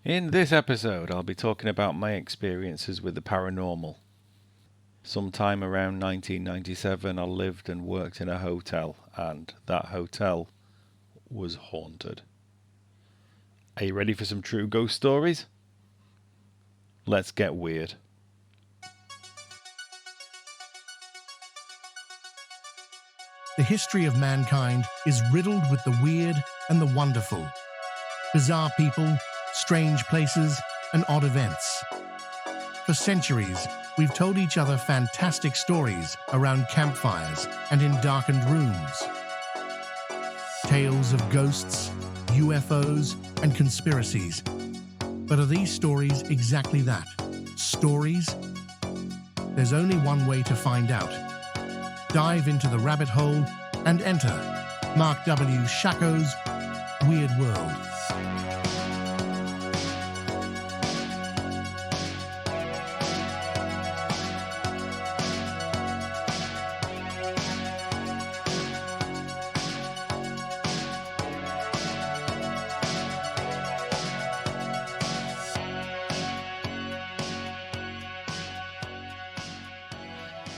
In this episode, I'll be talking about my experiences with the paranormal. Sometime around 1997, I lived and worked in a hotel, and that hotel was haunted. Are you ready for some true ghost stories? Let's get weird. The history of mankind is riddled with the weird and the wonderful. Bizarre people, strange places, and odd events. For centuries, we've told each other fantastic stories around campfires and in darkened rooms. Tales of ghosts, UFOs, and conspiracies. But are these stories exactly that? Stories? There's only one way to find out. Dive into the rabbit hole and enter Marc W. Shako's Weird World.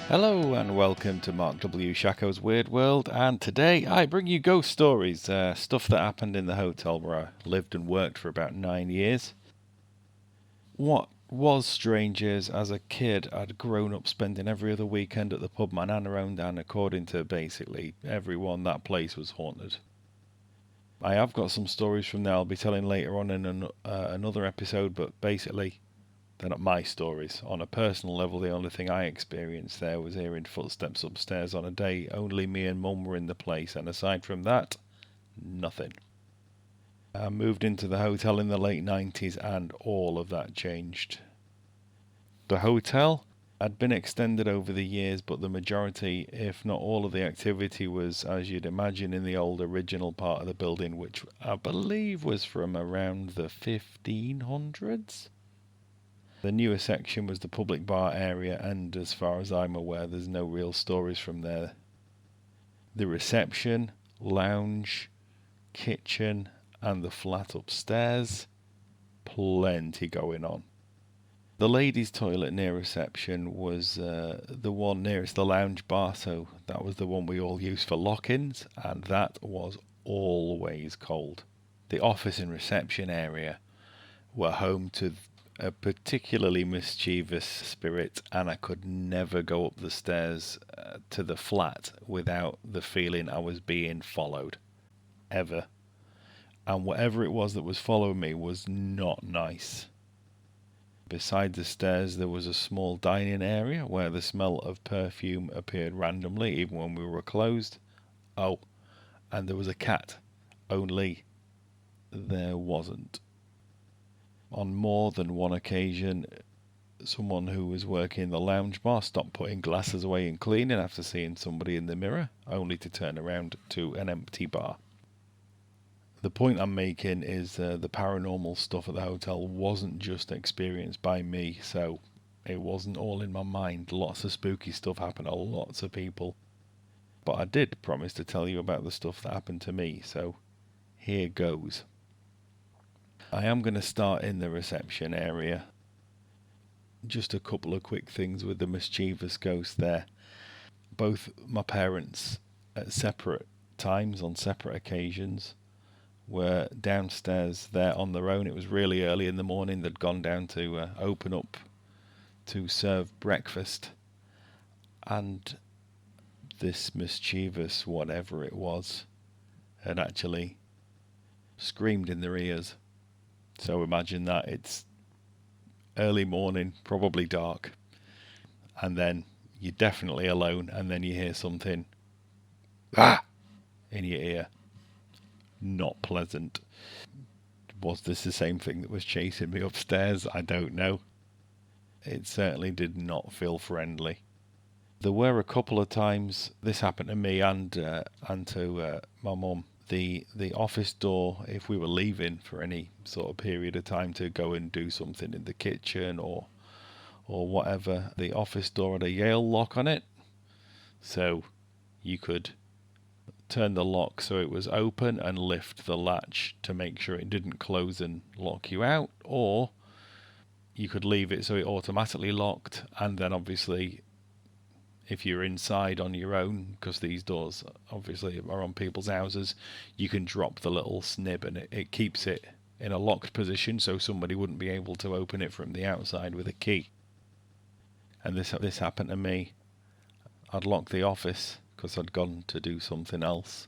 Hello and welcome to Marc W. Shako's Weird World, and today I bring you ghost stories, stuff that happened in the hotel where I lived and worked for about 9 years. What was strange is, as a kid, I'd grown up spending every other weekend at the pub my nana owned, and according to basically everyone, that place was haunted. I have got some stories from there I'll be telling later on in another episode, but basically they're not my stories. On a personal level, the only thing I experienced there was hearing footsteps upstairs on a day only me and Mum were in the place, and aside from that, nothing. I moved into the hotel in the late 90s and all of that changed. The hotel had been extended over the years, but the majority, if not all of the activity was, as you'd imagine, in the old original part of the building, which I believe was from around the 1500s. The newer section was the public bar area, and as far as I'm aware, there's no real stories from there. The reception, lounge, kitchen, and the flat upstairs, plenty going on. The ladies' toilet near reception was the one nearest the lounge bar, so that was the one we all used for lock-ins, and that was always cold. The office and reception area were home to a particularly mischievous spirit, and I could never go up the stairs to the flat without the feeling I was being followed. Ever. And whatever it was that was following me was not nice. Beside the stairs there was a small dining area where the smell of perfume appeared randomly even when we were closed. Oh, and there was a cat. Only there wasn't. On more than one occasion, someone who was working in the lounge bar stopped putting glasses away and cleaning after seeing somebody in the mirror, only to turn around to an empty bar. The point I'm making is the paranormal stuff at the hotel wasn't just experienced by me, so it wasn't all in my mind. Lots of spooky stuff happened to lots of people. But I did promise to tell you about the stuff that happened to me, so here goes. I am going to start in the reception area. Just a couple of quick things with the mischievous ghost there. Both my parents, at separate times, on separate occasions, were downstairs there on their own. It was really early in the morning. They'd gone down to open up to serve breakfast. And this mischievous whatever it was had actually screamed in their ears. So imagine that, it's early morning, probably dark, and then you're definitely alone, and then you hear something in your ear. Not pleasant. Was this the same thing that was chasing me upstairs? I don't know. It certainly did not feel friendly. There were a couple of times this happened to me and to my mum. The office door, if we were leaving for any sort of period of time to go and do something in the kitchen or whatever, the office door had a Yale lock on it, so you could turn the lock so it was open and lift the latch to make sure it didn't close and lock you out, or you could leave it so it automatically locked, and then obviously if you're inside on your own, because these doors obviously are on people's houses, you can drop the little snib and it keeps it in a locked position so somebody wouldn't be able to open it from the outside with a key. And this happened to me. I'd locked the office because I'd gone to do something else,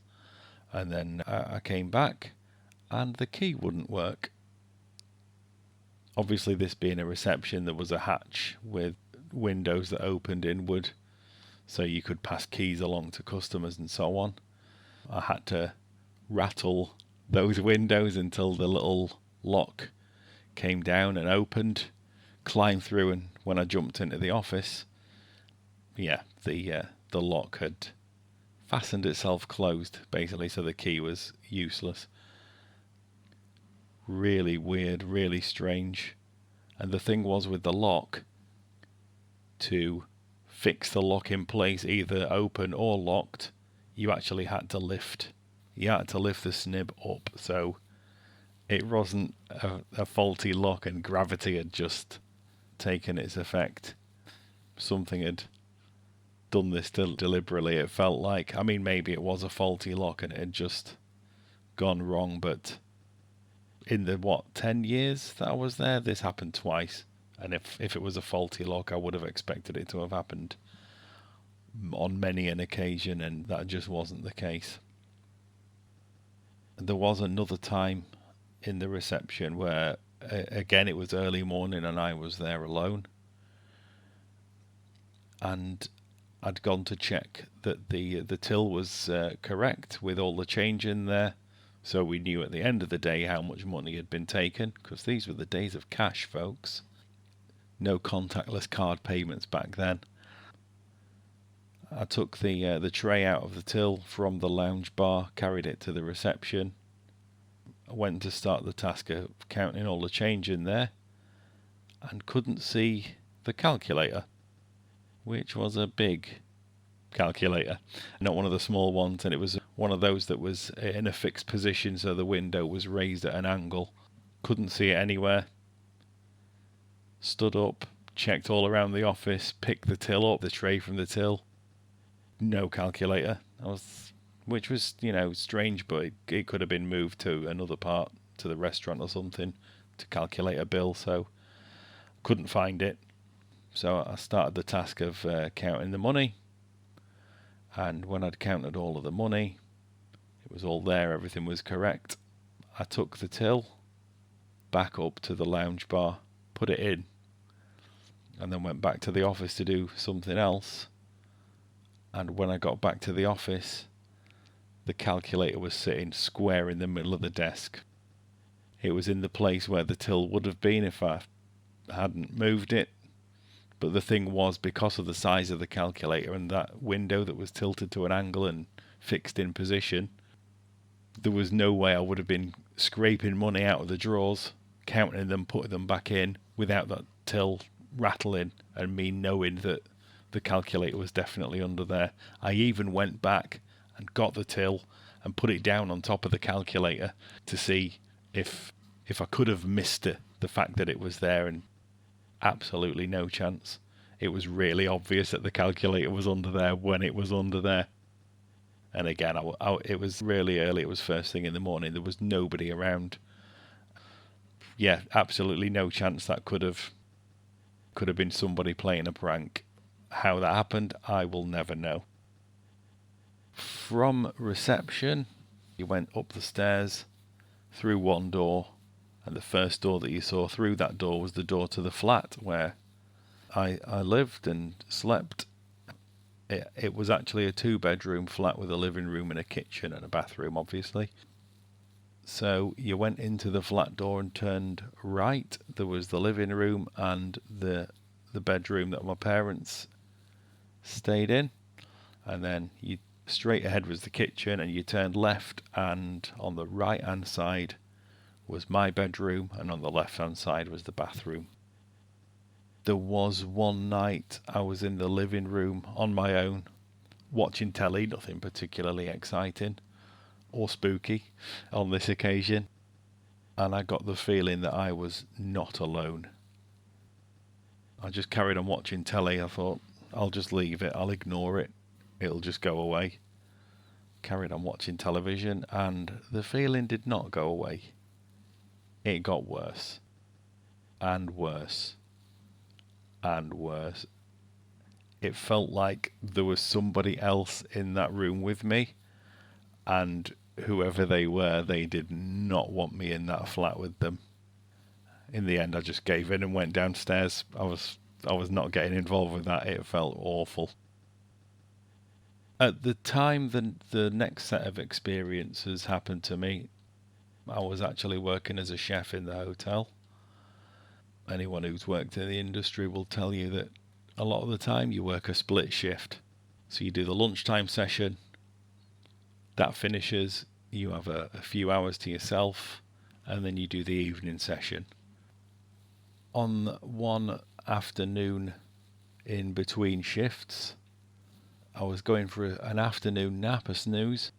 and then I came back and the key wouldn't work. Obviously, this being a reception, there was a hatch with windows that opened inward so you could pass keys along to customers and so on. I had to rattle those windows until the little lock came down and opened, climbed through, and when I jumped into the office, the lock had fastened itself closed, basically, so the key was useless. Really weird, really strange. And the thing was with the lock, to fix the lock in place, either open or locked, you actually had to lift. You had to lift the snib up, so it wasn't a faulty lock and gravity had just taken its effect. Something had done this deliberately, it felt like. I mean, maybe it was a faulty lock and it had just gone wrong, but in the 10 years that I was there, this happened twice. And if it was a faulty lock, I would have expected it to have happened on many an occasion, and that just wasn't the case. And there was another time in the reception where, again, it was early morning and I was there alone. And I'd gone to check that the till was correct with all the change in there, so we knew at the end of the day how much money had been taken, because these were the days of cash, folks. No contactless card payments back then. I took the tray out of the till from the lounge bar, carried it to the reception. I went to start the task of counting all the change in there, and couldn't see the calculator, which was a big calculator, not one of the small ones, and it was one of those that was in a fixed position, so the window was raised at an angle. Couldn't see it anywhere. Stood up, checked all around the office, picked the till up, the tray from the till. No calculator. Which was, strange, but it could have been moved to another part, to the restaurant or something, to calculate a bill, so couldn't find it. So I started the task of counting the money, and when I'd counted all of the money, it was all there, everything was correct. I took the till back up to the lounge bar, put it in, and then went back to the office to do something else. And when I got back to the office, the calculator was sitting square in the middle of the desk. It was in the place where the till would have been if I hadn't moved it. But the thing was, because of the size of the calculator and that window that was tilted to an angle and fixed in position, there was no way I would have been scraping money out of the drawers, counting them, putting them back in, without that till rattling and me knowing that the calculator was definitely under there. I even went back and got the till and put it down on top of the calculator to see if I could have missed it, the fact that it was there, and absolutely no chance. It was really obvious that the calculator was under there when it was under there. And again, it was really early. It was first thing in the morning. There was nobody around. Yeah, absolutely no chance that could have been somebody playing a prank. How that happened, I will never know. From reception, you went up the stairs, through one door, and the first door that you saw through that door was the door to the flat where I lived and slept. It was actually a 2-bedroom flat with a living room and a kitchen and a bathroom, obviously. So you went into the flat door and turned right. There was the living room and the bedroom that my parents stayed in. And then you straight ahead was the kitchen, and you turned left, and on the right hand side was my bedroom, and on the left hand side was the bathroom. There was one night I was in the living room on my own, watching telly, nothing particularly exciting or spooky on this occasion. And I got the feeling that I was not alone. I just carried on watching telly. I thought, I'll just leave it, I'll ignore it, it'll just go away. Carried on watching television, and the feeling did not go away. It got worse, and worse, and worse. It felt like there was somebody else in that room with me, and whoever they were, they did not want me in that flat with them. In the end, I just gave in and went downstairs. I was not getting involved with that. It felt awful. At the time the next set of experiences happened to me, I was actually working as a chef in the hotel. Anyone who's worked in the industry will tell you that a lot of the time you work a split shift. So you do the lunchtime session, that finishes, you have a few hours to yourself, and then you do the evening session. On one afternoon in between shifts, I was going for an afternoon nap, a snooze,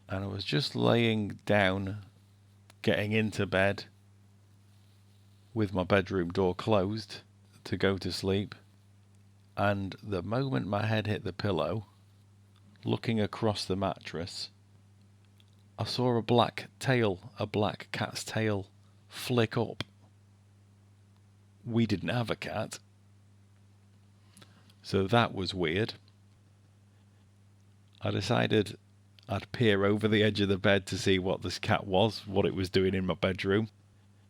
and I was just laying down, getting into bed with my bedroom door closed to go to sleep, and the moment my head hit the pillow, looking across the mattress, I saw a black cat's tail, flick up. We didn't have a cat, so that was weird. I decided I'd peer over the edge of the bed to see what this cat was, what it was doing in my bedroom,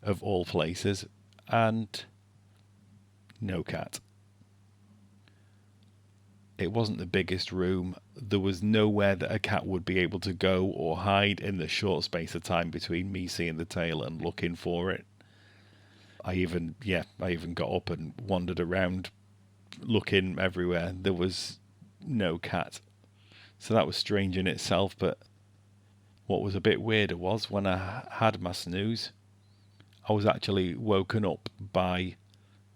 of all places, and no cat. It wasn't the biggest room. There was nowhere that a cat would be able to go or hide in the short space of time between me seeing the tail and looking for it. I even got up and wandered around looking everywhere. There was no cat. So that was strange in itself, but what was a bit weirder was when I had my snooze, I was actually woken up by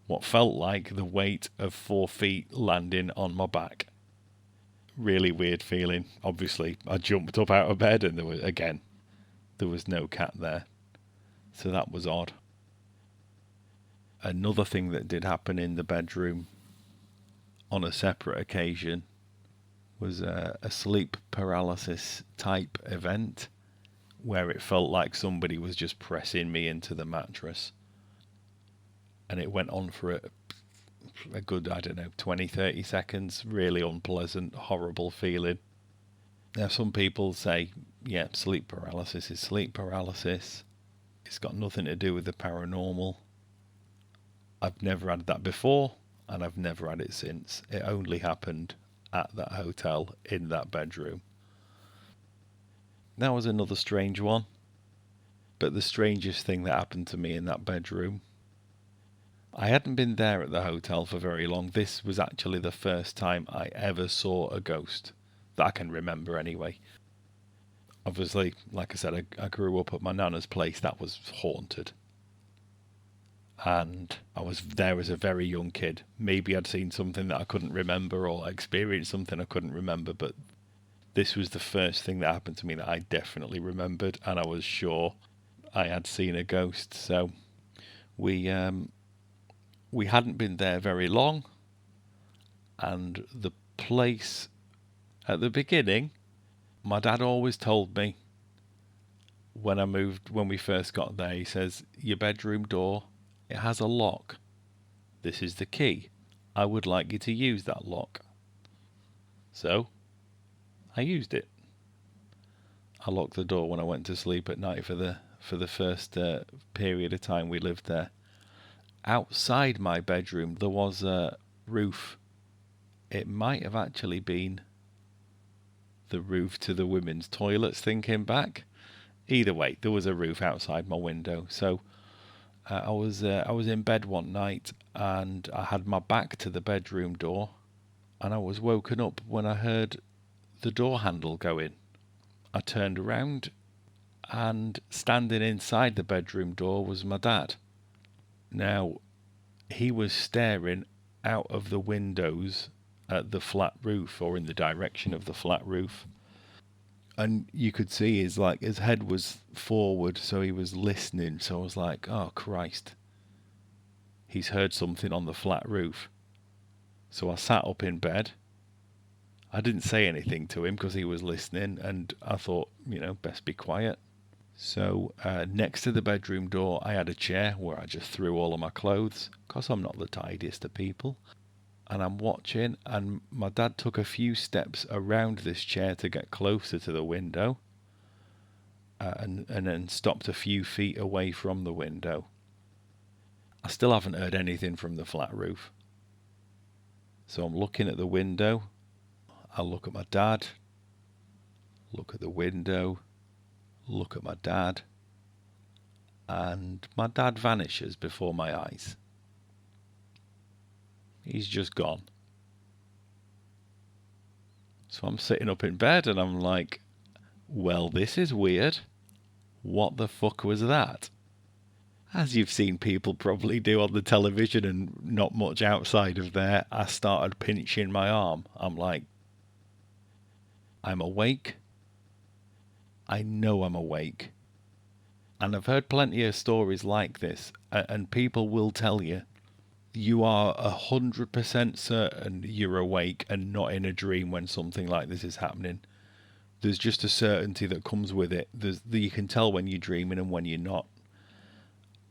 what felt like the weight of 4 feet landing on my back. Really weird feeling. Obviously, I jumped up out of bed and there was no cat there. So that was odd. Another thing that did happen in the bedroom on a separate occasion was a sleep paralysis type event where it felt like somebody was just pressing me into the mattress. And it went on for a good, 20, 30 seconds. Really unpleasant, horrible feeling. Now, some people say, yeah, sleep paralysis is sleep paralysis. It's got nothing to do with the paranormal. I've never had that before, and I've never had it since. It only happened at that hotel, in that bedroom. That was another strange one. But the strangest thing that happened to me in that bedroom, I hadn't been there at the hotel for very long. This was actually the first time I ever saw a ghost, that I can remember anyway. Obviously, like I said, I grew up at my nana's place that was haunted. And I was there as a very young kid. Maybe I'd seen something that I couldn't remember or experienced something I couldn't remember, but this was the first thing that happened to me that I definitely remembered, and I was sure I had seen a ghost. So we hadn't been there very long, and the place at the beginning, my dad always told me when we first got there, he says, your bedroom door, it has a lock. This is the key. I would like you to use that lock. So I used it. I locked the door when I went to sleep at night for the first period of time we lived there. Outside my bedroom there was a roof. It might have actually been the roof to the women's toilets, thinking back. Either way, there was a roof outside my window. So I was in bed one night and I had my back to the bedroom door, and I was woken up when I heard the door handle go in. I turned around, and standing inside the bedroom door was my dad. Now, he was staring out of the windows at the flat roof, or in the direction of the flat roof. And you could see his head was forward, so he was listening. So I was like, oh Christ, he's heard something on the flat roof. So I sat up in bed. I didn't say anything to him because he was listening, and I thought, best be quiet. So next to the bedroom door, I had a chair where I just threw all of my clothes, because I'm not the tidiest of people. And I'm watching, and my dad took a few steps around this chair to get closer to the window, and then stopped a few feet away from the window. I still haven't heard anything from the flat roof. So I'm looking at the window. I look at my dad, look at the window, look at my dad, and my dad vanishes before my eyes. He's just gone. So I'm sitting up in bed and I'm like, well, this is weird. What the fuck was that? As you've seen people probably do on the television and not much outside of there, I started pinching my arm. I'm like, I'm awake. I know I'm awake. And I've heard plenty of stories like this, and people will tell you, you are 100% certain you're awake and not in a dream when something like this is happening. There's just a certainty that comes with it. You can tell when you're dreaming and when you're not.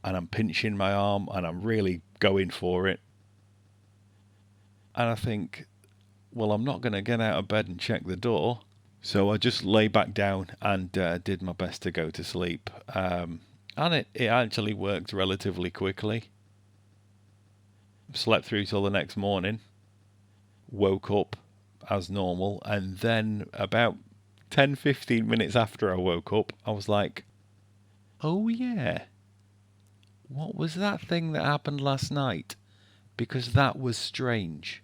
And I'm pinching my arm and I'm really going for it. And I think, well, I'm not going to get out of bed and check the door. So I just lay back down and did my best to go to sleep. And it actually worked relatively quickly. Slept through till the next morning. Woke up as normal. And then about 10-15 minutes after I woke up, I was like, oh yeah, what was that thing that happened last night? Because that was strange.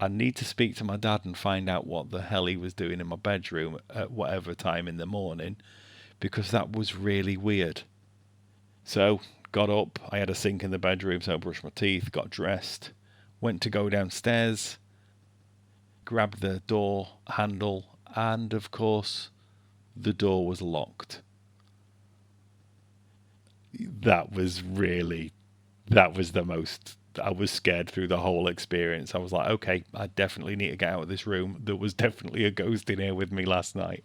I need to speak to my dad and find out what the hell he was doing in my bedroom at whatever time in the morning, because that was really weird. So, got up, I had a sink in the bedroom, so I brushed my teeth, got dressed, went to go downstairs, grabbed the door handle, and of course, the door was locked. That was the most, I was scared through the whole experience. I was like, okay, I definitely need to get out of this room. There was definitely a ghost in here with me last night.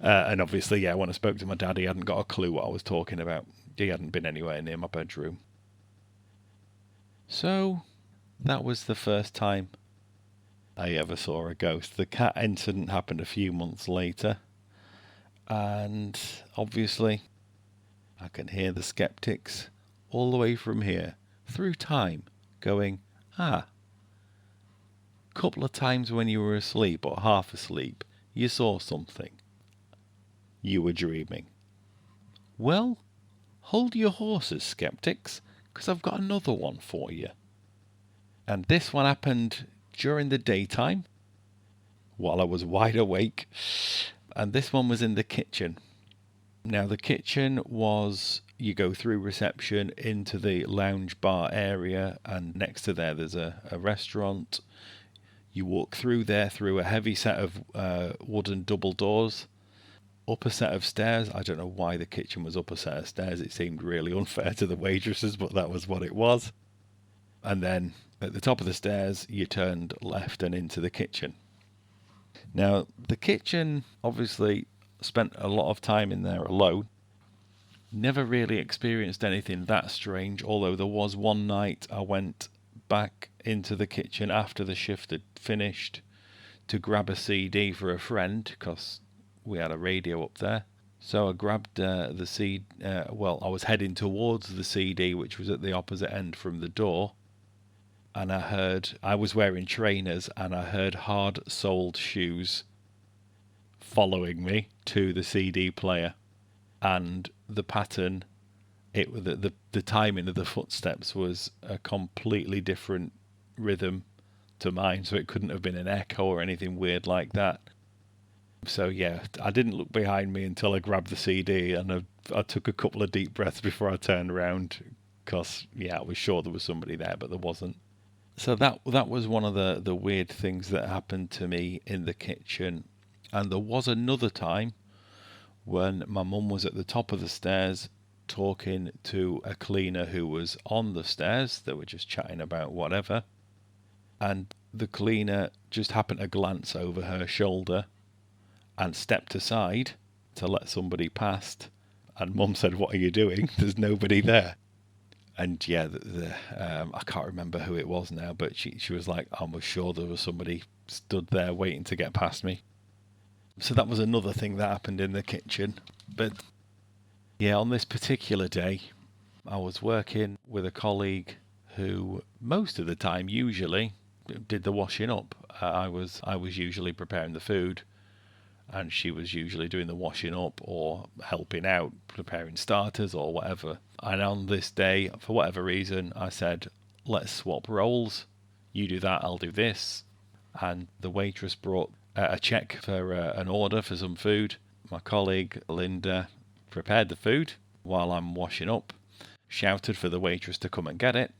And obviously, yeah, when I spoke to my dad, he hadn't got a clue what I was talking about. He hadn't been anywhere near my bedroom. So, that was the first time I ever saw a ghost. The cat incident happened a few months later. And obviously, I can hear the skeptics all the way from here, through time, going, couple of times when you were asleep or half asleep, you saw something. You were dreaming. Well, hold your horses, skeptics, because I've got another one for you. And this one happened during the daytime, while I was wide awake, and this one was in the kitchen. Now, the kitchen was, you go through reception into the lounge bar area, and next to there's a restaurant. You walk through there through a heavy set of wooden double doors, up a set of stairs. I don't know why the kitchen was up a set of stairs. It seemed really unfair to the waitresses, but that was what it was. And then at the top of the stairs, you turned left and into the kitchen. Now, the kitchen, obviously, spent a lot of time in there alone. Never really experienced anything that strange, although there was one night I went back into the kitchen after the shift had finished to grab a CD for a friend, because we had a radio up there. So I grabbed the CD, I was heading towards the CD, which was at the opposite end from the door, and I was wearing trainers, and I heard hard-soled shoes following me to the CD player, and the pattern, the timing of the footsteps was a completely different rhythm to mine, so it couldn't have been an echo or anything weird like that. So yeah, I didn't look behind me until I grabbed the CD, and I took a couple of deep breaths before I turned around, because yeah, I was sure there was somebody there, but there wasn't. So that was one of the weird things that happened to me in the kitchen. And there was another time when my mum was at the top of the stairs talking to a cleaner who was on the stairs. They were just chatting about whatever. And the cleaner just happened to glance over her shoulder and stepped aside to let somebody past. And Mum said, "What are you doing? There's nobody there." And yeah, I can't remember who it was now, but she was like, "I was sure there was somebody stood there waiting to get past me." So that was another thing that happened in the kitchen. But yeah, on this particular day, I was working with a colleague who most of the time usually did the washing up. I was usually preparing the food, and she was usually doing the washing up or helping out, preparing starters or whatever. And on this day, for whatever reason, I said, "Let's swap roles. You do that, I'll do this." And the waitress brought a check for an order for some food. My colleague Linda prepared the food while I'm washing up, shouted for the waitress to come and get it,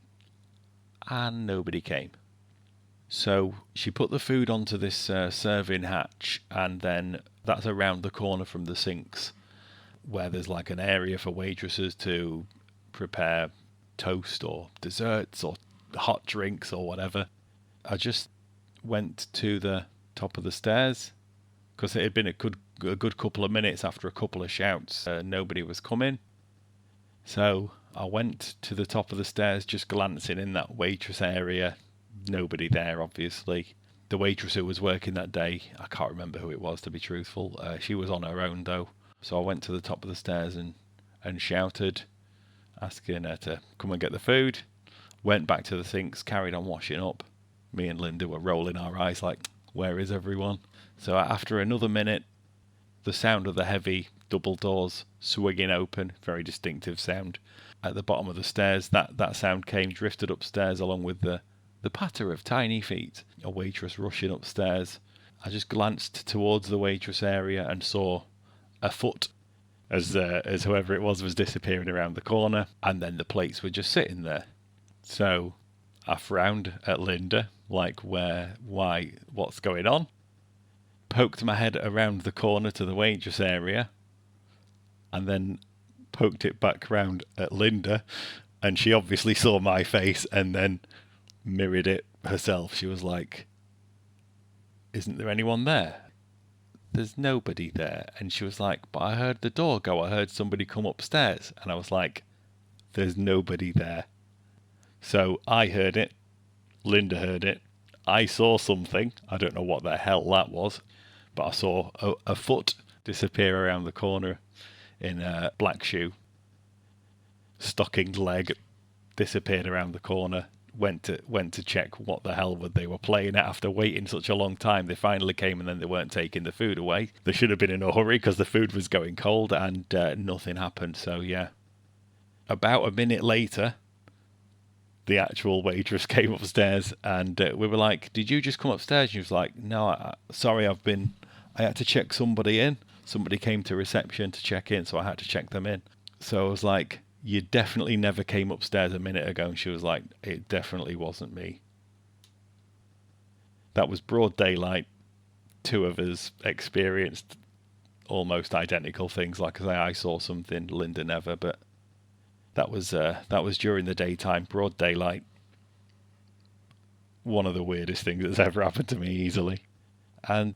and nobody came. So she put the food onto this serving hatch, and then that's around the corner from the sinks, where there's like an area for waitresses to prepare toast or desserts or hot drinks or whatever. I just went to the top of the stairs because it had been a good couple of minutes after a couple of shouts. Nobody was coming. So I went to the top of the stairs, just glancing in that waitress area. Nobody there, obviously. The waitress who was working that day, I can't remember who it was, to be truthful. She was on her own, though. So I went to the top of the stairs and shouted, asking her to come and get the food. Went back to the sinks, carried on washing up. Me and Linda were rolling our eyes like, "Where is everyone?" So after another minute, the sound of the heavy double doors swinging open, very distinctive sound, at the bottom of the stairs, that sound came, drifted upstairs along with the patter of tiny feet. A waitress rushing upstairs. I just glanced towards the waitress area and saw a foot as whoever it was disappearing around the corner, and then the plates were just sitting there. So I frowned at Linda, like, why, what's going on? Poked my head around the corner to the waitress area, and then poked it back round at Linda, and she obviously saw my face and then mirrored it herself. She was like, "Isn't there anyone there?" "There's nobody there." And she was like, "But I heard the door go. I heard somebody come upstairs." And I was like, "There's nobody there." So I heard it. Linda heard it. I saw something. I don't know what the hell that was, but I saw a foot disappear around the corner in a black shoe. Stockinged leg disappeared around the corner. Went to check what the hell they were playing at after waiting such a long time. They finally came, and then they weren't taking the food away. They should have been in a hurry because the food was going cold, and nothing happened. So yeah, about a minute later, the actual waitress came upstairs, and we were like, "Did you just come upstairs?" And she was like, "No, sorry, I had to check somebody in. Somebody came to reception to check in, so I had to check them in." So I was like, "You definitely never came upstairs a minute ago." And she was like, "It definitely wasn't me." That was broad daylight. Two of us experienced almost identical things. Like I say, I saw something, Linda never, but that was during the daytime, broad daylight. One of the weirdest things that's ever happened to me, easily. And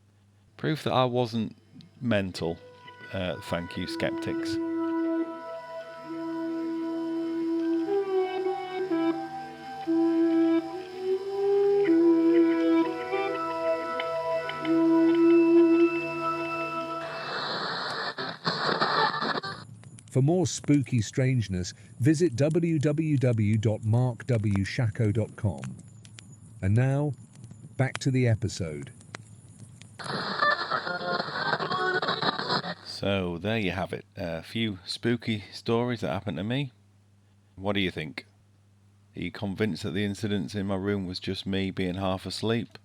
proof that I wasn't mental. Thank you, skeptics. For more spooky strangeness, visit www.markwshako.com. And now, back to the episode. So there you have it. A few spooky stories that happened to me. What do you think? Are you convinced that the incidents in my room was just me being half asleep?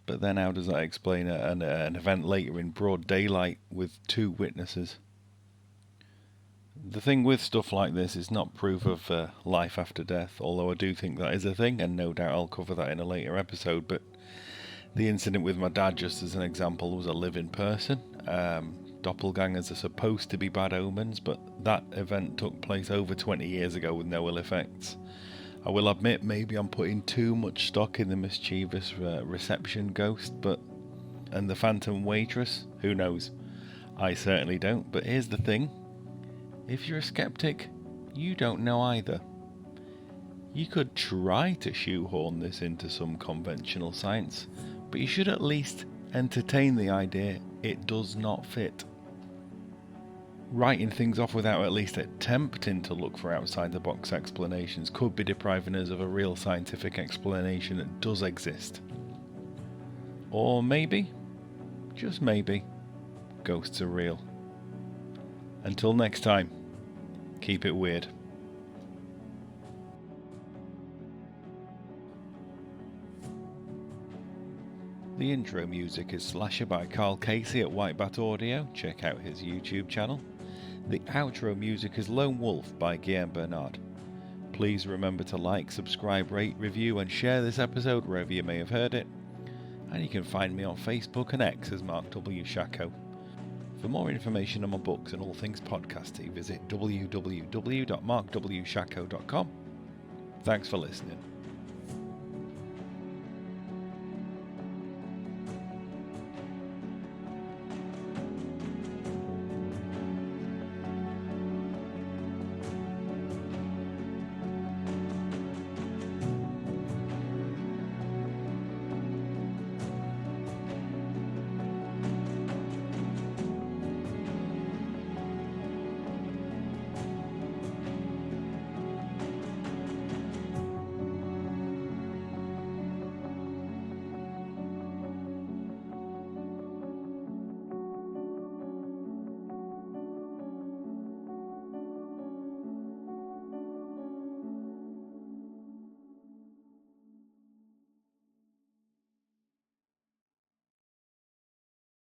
But then how does that explain an event later in broad daylight with two witnesses? The thing with stuff like this is not proof of life after death, although I do think that is a thing, and no doubt I'll cover that in a later episode. But the incident with my dad, just as an example, was a living person. Doppelgangers are supposed to be bad omens, but that event took place over 20 years ago with no ill effects. I will admit, maybe I'm putting too much stock in the mischievous reception ghost, and the phantom waitress, who knows? I certainly don't, but here's the thing. If you're a skeptic, you don't know either. You could try to shoehorn this into some conventional science, but you should at least entertain the idea it does not fit. Writing things off without at least attempting to look for outside-the-box explanations could be depriving us of a real scientific explanation that does exist. Or maybe, just maybe, ghosts are real. Until next time, keep it weird. The intro music is Slasher by Carl Casey at White Bat Audio. Check out his YouTube channel. The outro music is Lone Wolf by Guillaume Bernard. Please remember to like, subscribe, rate, review and share this episode wherever you may have heard it. And you can find me on Facebook and X as Marc W. Shako. For more information on my books and all things podcasty, visit www.markwshako.com. Thanks for listening.